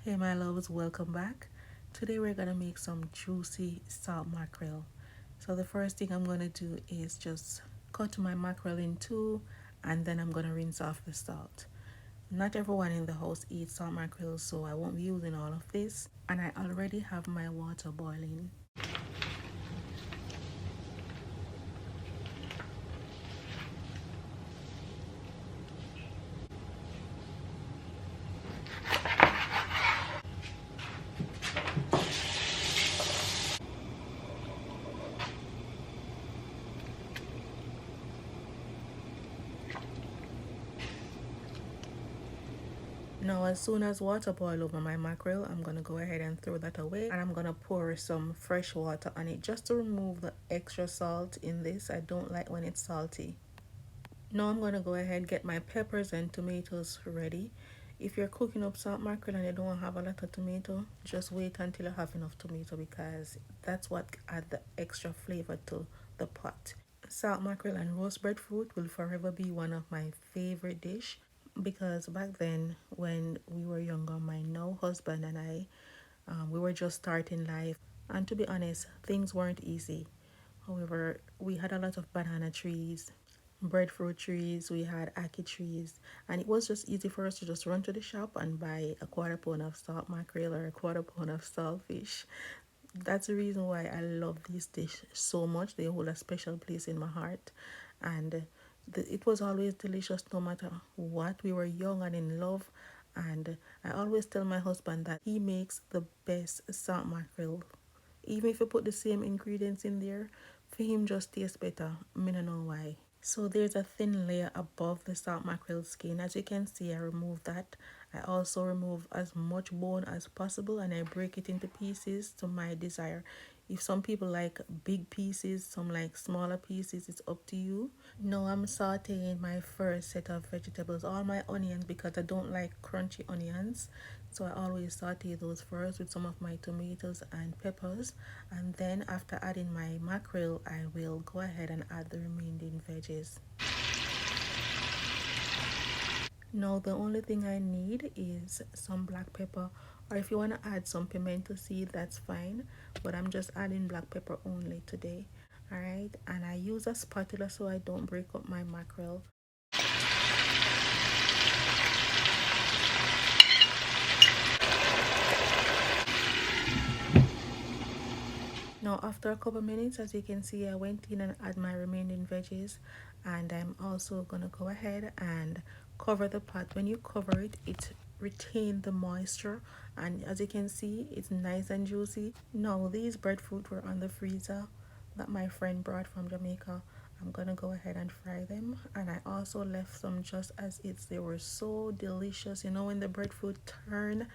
Hey my loves, welcome back. Today we're gonna make some juicy salt mackerel. So the first thing I'm gonna do is just cut my mackerel in two, and then I'm gonna rinse off the salt. Not everyone in the house eats salt mackerel, so I won't be using all of this. And I already have my water boiling. Now, as soon as water boil over my mackerel, I'm gonna go ahead and throw that away, and I'm gonna pour some fresh water on it just to remove the extra salt in this. I don't like when it's salty. Now I'm gonna go ahead and get my peppers and tomatoes ready. If you're cooking up salt mackerel and you don't have a lot of tomato, just wait until you have enough tomato because that's what add the extra flavor to the pot. Salt mackerel and roast breadfruit will forever be one of my favorite dish because back then when we were younger, my now husband and I, we were just starting life, and to be honest, things weren't easy. However, we had a lot of banana trees, breadfruit trees, we had ackee trees, and it was just easy for us to just run to the shop and buy a quarter pound of salt mackerel or a quarter pound of saltfish. That's the reason why I love this dish so much. They hold a special place in my heart, and it was always delicious no matter what. We were young and in love, and I always tell my husband that he makes the best salt mackerel. Even if you put the same ingredients in there, for him just tastes better. I don't know why. So there's a thin layer above the salt mackerel skin. As you can see, I remove that. I also remove as much bone as possible and I break it into pieces to my desire. If some people like big pieces, some like smaller pieces, it's up to you. Now I'm sauteing my first set of vegetables, all my onions, because I don't like crunchy onions. So I always saute those first with some of my tomatoes and peppers. And then after adding my mackerel, I will go ahead and add the remaining veggies. Now the only thing I need is some black pepper, or if you want to add some pimento seed, that's fine, but I'm just adding black pepper only today. Alright, and I use a spatula so I don't break up my mackerel. Now after a couple minutes, as you can see, I went in and add my remaining veggies, and I'm also gonna go ahead and cover the pot. When you cover it, it retains the moisture, and as you can see, it's nice and juicy. Now these breadfruit were on the freezer that my friend brought from Jamaica. I'm gonna go ahead and fry them, and I also left some just as it's. They were so delicious. You know when the breadfruit turn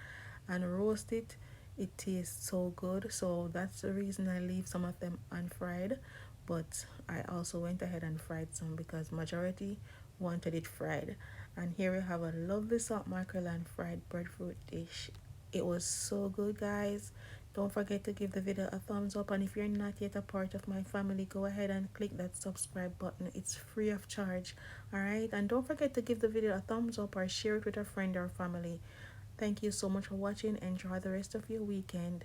and roast it, it tastes so good. So that's the reason I leave some of them unfried, but I also went ahead and fried some because majority wanted it fried. And here we have a lovely salt mackerel and fried breadfruit dish. It was so good, guys. Don't forget to give the video a thumbs up, and if you're not yet a part of my family, go ahead and click that subscribe button. It's free of charge. All right, and don't forget to give the video a thumbs up or share it with a friend or family. Thank you so much for watching. Enjoy the rest of your weekend.